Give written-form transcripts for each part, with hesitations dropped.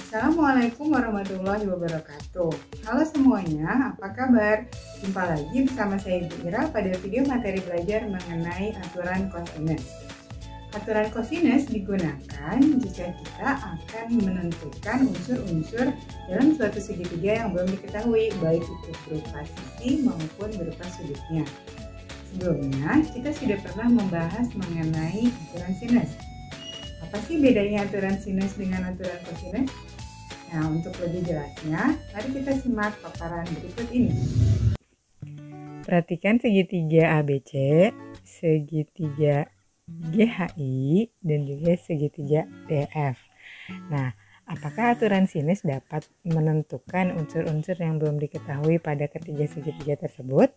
Assalamualaikum warahmatullahi wabarakatuh. Halo semuanya, apa kabar? Jumpa lagi bersama saya Ibu Ira pada video materi belajar mengenai aturan kosinus. Aturan kosinus digunakan jika kita akan menentukan unsur-unsur dalam suatu segitiga yang belum diketahui, baik itu berupa sisi maupun berupa sudutnya. Sebelumnya, kita sudah pernah membahas mengenai aturan sinus. Apa sih bedanya aturan sinus dengan aturan kosinus? Nah, untuk lebih jelasnya, mari kita simak paparan berikut ini. Perhatikan segitiga ABC, segitiga GHI, dan juga segitiga DF. Nah, apakah aturan sinus dapat menentukan unsur-unsur yang belum diketahui pada ketiga segitiga tersebut?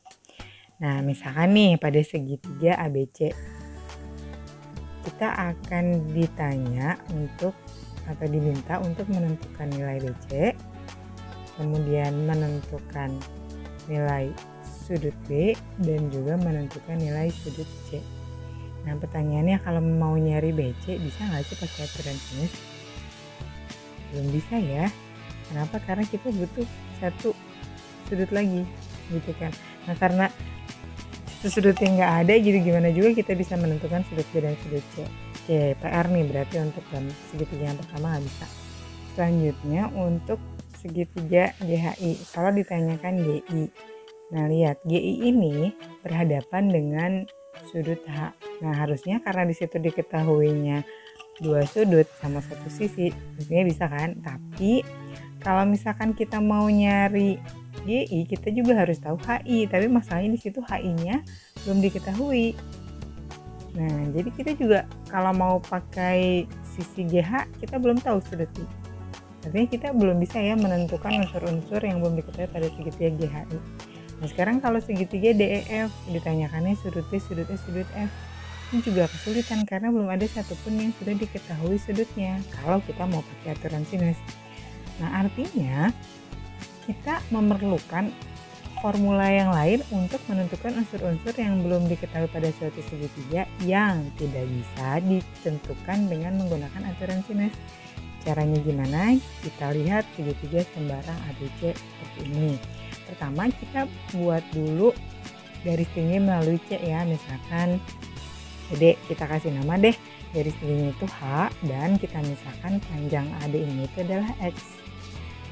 Nah, misalkan nih pada segitiga ABC, kita akan ditanya atau diminta untuk menentukan nilai BC, kemudian menentukan nilai sudut B, dan juga menentukan nilai sudut C. Nah, pertanyaannya, kalau mau nyari BC bisa nggak sih pakai aturan sinus? Belum bisa ya. Kenapa? Karena kita butuh satu sudut lagi, gitu kan. Nah, karena sudutnya nggak ada, jadi gimana juga kita bisa menentukan sudut B dan sudut C. Oke, PR nih berarti untuk segitiga yang pertama nggak bisa. Selanjutnya untuk segitiga GHI, kalau ditanyakan GI. Nah, lihat GI ini berhadapan dengan sudut H. Nah, harusnya karena di situ diketahuinya dua sudut sama satu sisi, harusnya bisa kan? Tapi kalau misalkan kita mau nyari GI, kita juga harus tahu HI, tapi masalahnya di situ HI-nya belum diketahui. Nah, jadi kita juga kalau mau pakai sisi GH, kita belum tahu sudut I. Artinya kita belum bisa ya menentukan unsur-unsur yang belum diketahui pada segitiga GHI. Nah, sekarang kalau segitiga DEF, ditanyakannya sudut B, sudut E, sudut F. Ini juga kesulitan karena belum ada satupun yang sudah diketahui sudutnya kalau kita mau pakai aturan sinus. Nah, artinya kita memerlukan formula yang lain untuk menentukan unsur-unsur yang belum diketahui pada suatu segitiga yang tidak bisa ditentukan dengan menggunakan aturan sinus. Caranya gimana? Kita lihat segitiga sembarang ABC seperti ini. Pertama, kita buat dulu garis tinggi melalui C ya. Misalkan jadi kita kasih nama deh, garis tingginya itu H, dan kita misalkan panjang AD ini itu adalah X.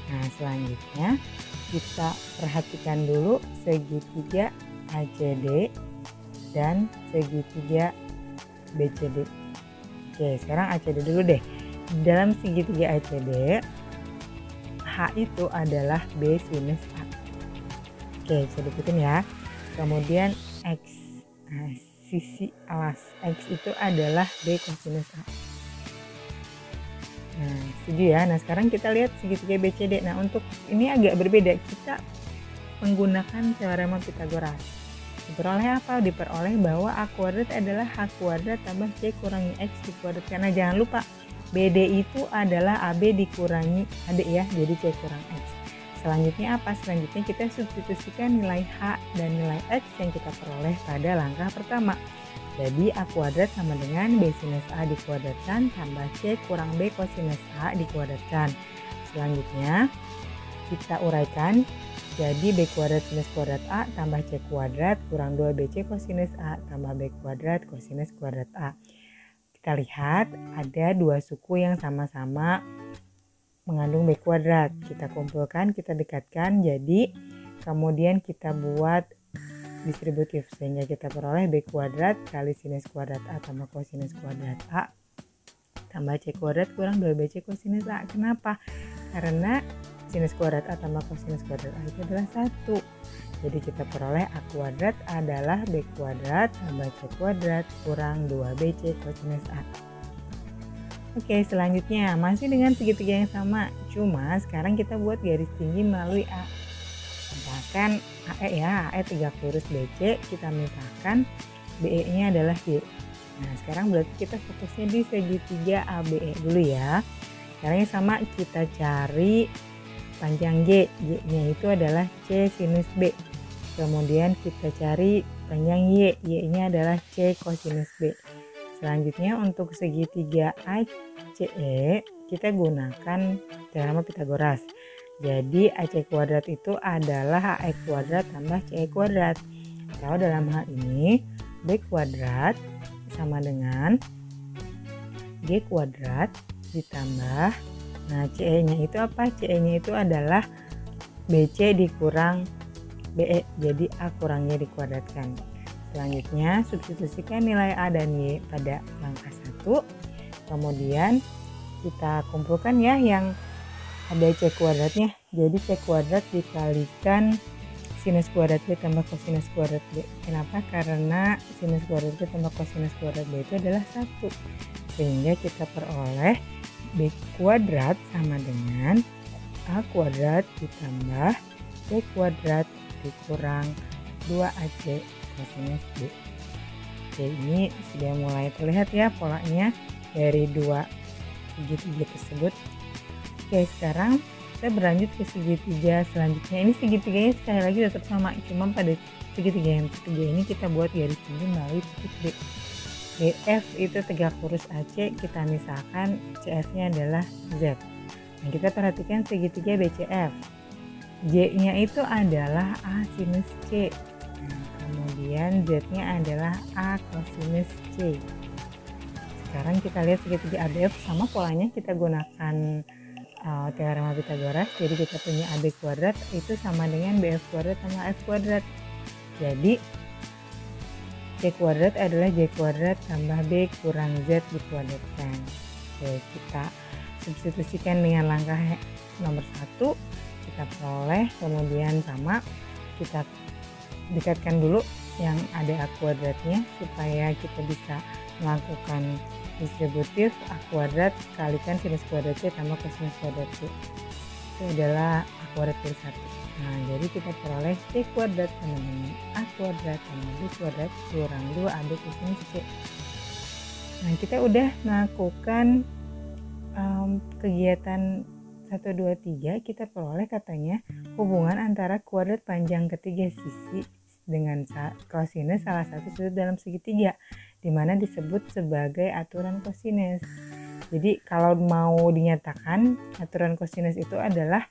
Nah, selanjutnya kita perhatikan dulu segitiga ACD dan segitiga BCD. Oke, sekarang ACD dulu deh. Dalam segitiga ACD, H itu adalah B sinus A. Oke, bisa diikutin ya. Kemudian X, nah, sisi alas X itu adalah B kosinus A. Nah, setuju ya. Nah, sekarang kita lihat segitiga BCD. Nah, untuk ini agak berbeda. Kita menggunakan teorema Pythagoras. Diperoleh apa? Diperoleh bahwa A kuadrat adalah H kuadrat tambah C kurangi X dikuadrat. Karena jangan lupa, BD itu adalah AB dikurangi AD ya, jadi C kurang X. Selanjutnya apa? Selanjutnya kita substitusikan nilai H dan nilai X yang kita peroleh pada langkah pertama. Jadi A kuadrat sama dengan B sinus A dikuadratkan tambah C kurang B kosinus A dikuadratkan. Selanjutnya kita uraikan, jadi B kuadrat sinus kuadrat A tambah C kuadrat kurang 2BC kosinus A tambah B kuadrat kosinus kuadrat A. Kita lihat ada dua suku yang sama-sama mengandung B kuadrat. Kita kumpulkan, kita dekatkan, jadi kemudian kita buat distributif sehingga kita peroleh B kuadrat kali sinus kuadrat A tambah kosinus kuadrat A tambah C kuadrat kurang 2BC kosinus A. Kenapa? Karena sinus kuadrat A tambah kosinus kuadrat A itu adalah 1. Jadi kita peroleh A kuadrat adalah B kuadrat tambah C kuadrat kurang 2BC kosinus A. Oke, selanjutnya masih dengan segitiga yang sama, cuma sekarang kita buat garis tinggi melalui A. Misalkan AE ya, AE tegak lurus BC, kita misalkan BE nya adalah Y. Nah, sekarang berarti kita fokusnya di segitiga ABE dulu ya. Sekarang yang sama kita cari panjang G, G nya itu adalah C sinus B. Kemudian kita cari panjang Y. Y-nya adalah C kosinus B. Selanjutnya untuk segitiga ACE kita gunakan teorema Pythagoras. Jadi AC kuadrat itu adalah AE kuadrat tambah CE kuadrat. Atau dalam hal ini B kuadrat sama dengan G kuadrat ditambah, nah CE-nya itu apa? CE-nya itu adalah BC dikurang BE, jadi A kurang Y dikuadratkan. Selanjutnya substitusikan nilai A dan Y pada langkah 1. Kemudian kita kumpulkan ya yang ada C kuadratnya. Jadi C kuadrat dikalikan sinus kuadrat B tambah kosinus kuadrat B. Kenapa? Karena sinus kuadrat B tambah kosinus kuadrat B itu adalah 1. Sehingga kita peroleh B kuadrat sama dengan A kuadrat ditambah C kuadrat dikurang 2AC kosinus B. Oke, ini sudah mulai terlihat ya polanya dari dua segitiga tersebut. Oke, sekarang kita berlanjut ke segitiga selanjutnya. Ini segitiganya sekali lagi tetap sama, cuma pada segitiga yang ketiga ini kita buat garis tinggi melalui titik B. BF itu tegak lurus AC, kita misalkan CF-nya adalah Z. Nah, kita perhatikan segitiga BCF. J-nya itu adalah A sinus C. Nah, kemudian Z-nya adalah A kosinus C. Sekarang kita lihat segitiga ABF, sama polanya kita gunakan teorema Pythagoras. Jadi kita punya AB kuadrat itu sama dengan BF kuadrat sama F kuadrat. Jadi C kuadrat adalah J kuadrat tambah B kurang Z dikuadratkan. Oke, kita substitusikan dengan langkah nomor 1. Kita peroleh, kemudian sama kita dekatkan dulu yang ada A kuadratnya supaya kita bisa melakukan distributif A kuadrat kalikan sinus kuadrat C tambah kosinus kuadrat C. Itu adalah A kuadrat per 1. Nah, jadi kita peroleh C kuadrat sama dengan A kuadrat tambah B kuadrat kurang 2AB kosinus C. Nah, kita udah melakukan kegiatan 1, 2, 3. Kita peroleh katanya hubungan antara kuadrat panjang ketiga sisi dengan kosinus salah satu sudut dalam segitiga, di mana disebut sebagai aturan kosinus. Jadi kalau mau dinyatakan aturan kosinus itu adalah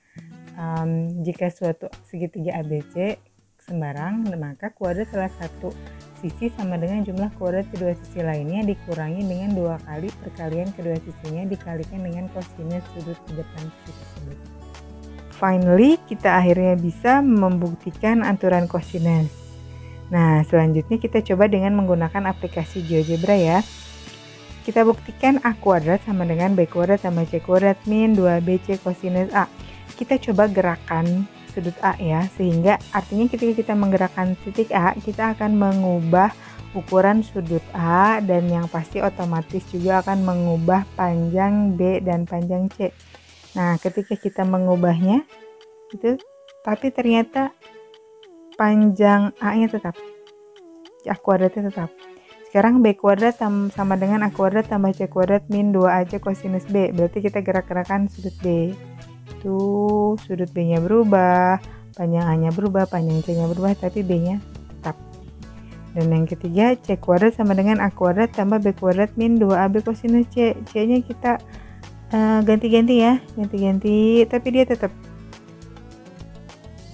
jika suatu segitiga ABC sembarang, maka kuadrat salah satu sisi sama dengan jumlah kuadrat kedua sisi lainnya dikurangi dengan 2 kali perkalian kedua sisinya dikalikan dengan kosinus sudut di depan sisi tersebut. Finally, kita akhirnya bisa membuktikan aturan kosinus. Nah, selanjutnya kita coba dengan menggunakan aplikasi GeoGebra ya. Kita buktikan A kuadrat sama dengan B kuadrat tambah C kuadrat min 2BC kosinus A. Kita coba gerakan sudut A ya, sehingga artinya ketika kita menggerakkan titik A, kita akan mengubah ukuran sudut A dan yang pasti otomatis juga akan mengubah panjang B dan panjang C. Nah, ketika kita mengubahnya itu, tapi ternyata panjang A-nya tetap, A kuadratnya tetap. Sekarang B kuadrat sama dengan A kuadrat tambah C kuadrat min 2AC kosinus B. Berarti kita gerak-gerakan sudut B. Tuh, sudut B-nya berubah, panjang A-nya berubah, panjang C-nya berubah, tapi B-nya tetap. Dan yang ketiga, C kuadrat sama dengan A kuadrat tambah B kuadrat min 2AB kosinus C. C-nya kita ganti-ganti ya, ganti-ganti, tapi dia tetap.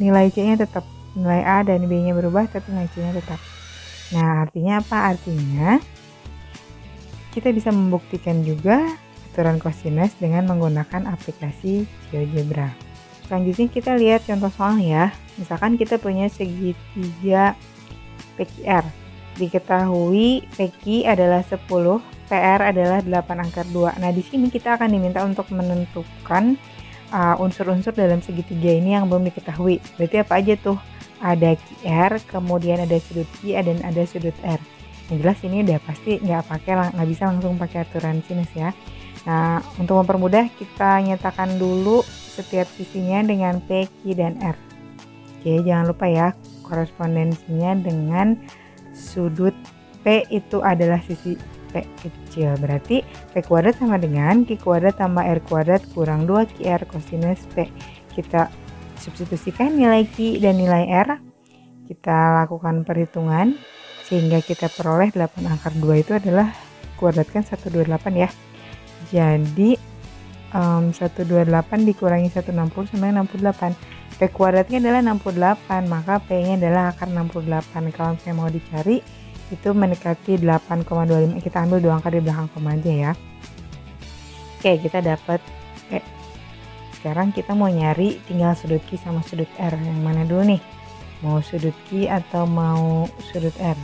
Nilai C-nya tetap. Nilai A dan B-nya berubah, tapi nilai C-nya tetap. Nah, artinya apa? Artinya kita bisa membuktikan juga aturan kosinus dengan menggunakan aplikasi GeoGebra. Selanjutnya kita lihat contoh soal ya. Misalkan kita punya segitiga PQR. Diketahui PQ adalah 10, PR adalah 8 akar 2. Nah, di sini kita akan diminta untuk menentukan unsur-unsur dalam segitiga ini yang belum diketahui. Berarti apa aja tuh? Ada QR, kemudian ada sudut Q dan ada sudut R. Yang jelas ini udah pasti nggak bisa langsung pakai aturan sinus ya. Nah, untuk mempermudah kita nyatakan dulu setiap sisinya dengan P, Q, dan R. Oke, jangan lupa ya korespondensinya dengan sudut P itu adalah sisi P kecil. Berarti P kuadrat sama dengan Q kuadrat tambah R kuadrat kurang 2QR kosinus P. Kita substitusikan nilai Q dan nilai R. kita lakukan perhitungan sehingga kita peroleh 8 akar 2 itu adalah kuadratkan 128 ya. Jadi 128 dikurangi 160 sama dengan 68. P kuadratnya adalah 68, maka P-nya adalah akar 68. Kalau saya mau dicari, itu mendekati 8,25. Kita ambil 2 angka di belakang koma aja ya. Oke, kita dapat P. Sekarang kita mau nyari tinggal sudut Q sama sudut R. Yang mana dulu nih? Mau sudut Q atau mau sudut R?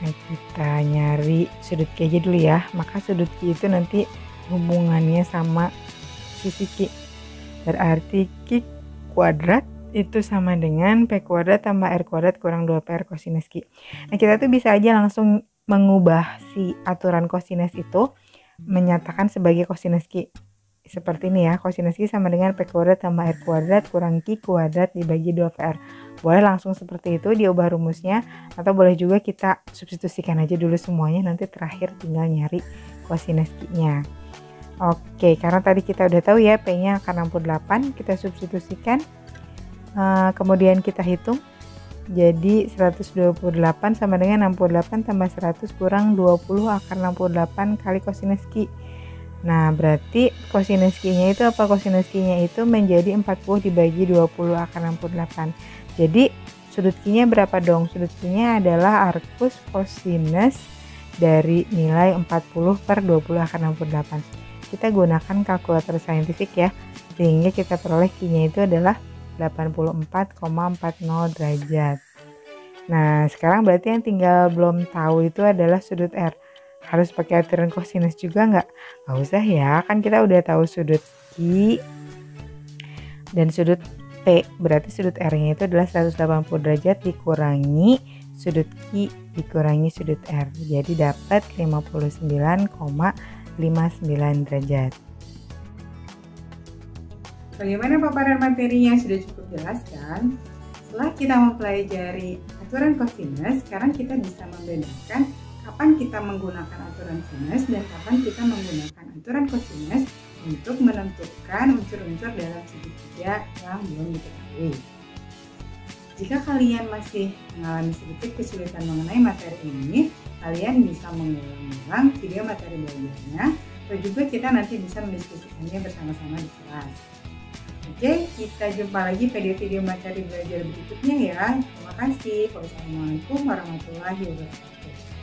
Nah, kita nyari sudut Q aja dulu ya. Maka sudut Q itu nanti hubungannya sama sisi Q. Berarti Q kuadrat itu sama dengan P kuadrat tambah R kuadrat kurang 2PR kosinus Q. Nah, kita tuh bisa aja langsung mengubah si aturan kosinus itu menyatakan sebagai kosinus Q. Seperti ini ya, kosinus Q sama dengan P kuadrat tambah R kuadrat kurang Q kuadrat dibagi 2PR. Boleh langsung seperti itu diubah rumusnya, atau boleh juga kita substitusikan aja dulu semuanya, nanti terakhir tinggal nyari kosinus Q-nya. Oke, karena tadi kita udah tahu ya P-nya akar 68, kita substitusikan, kemudian kita hitung. Jadi 128 sama dengan 68 tambah 100 kurang 20 akar 68 kali kosinus Q. Nah, berarti kosinus Q-nya itu apa? Kosinus Q-nya itu menjadi 40 dibagi 20 akar 68. Jadi sudut Q-nya berapa dong? Sudut Q-nya adalah arcus kosinus dari nilai 40 per 20 akar 68. Kita gunakan kalkulator saintifik ya, sehingga kita peroleh Q-nya itu adalah 84,40 derajat. Nah, sekarang berarti yang tinggal belum tahu itu adalah sudut R. Harus pakai aturan kosinus juga nggak? Nggak usah ya, kan kita udah tahu sudut Q dan sudut P. Berarti sudut R-nya itu adalah 180 derajat dikurangi sudut Q dikurangi sudut R. Jadi dapat 59,59 derajat. Bagaimana paparan materinya sudah cukup jelas kan? Setelah kita mempelajari aturan kosinus, sekarang kita bisa membedakan kapan kita menggunakan aturan sinus dan kapan kita menggunakan aturan kosinus untuk menentukan unsur-unsur dalam segitiga yang belum diketahui. Jika kalian masih mengalami sedikit kesulitan mengenai materi ini, kalian bisa mengulang-ulang video materi belajarnya, atau juga kita nanti bisa mendiskusikannya bersama-sama di kelas. Oke, kita jumpa lagi video-video materi belajar berikutnya ya. Terima kasih. Wassalamualaikum warahmatullahi wabarakatuh.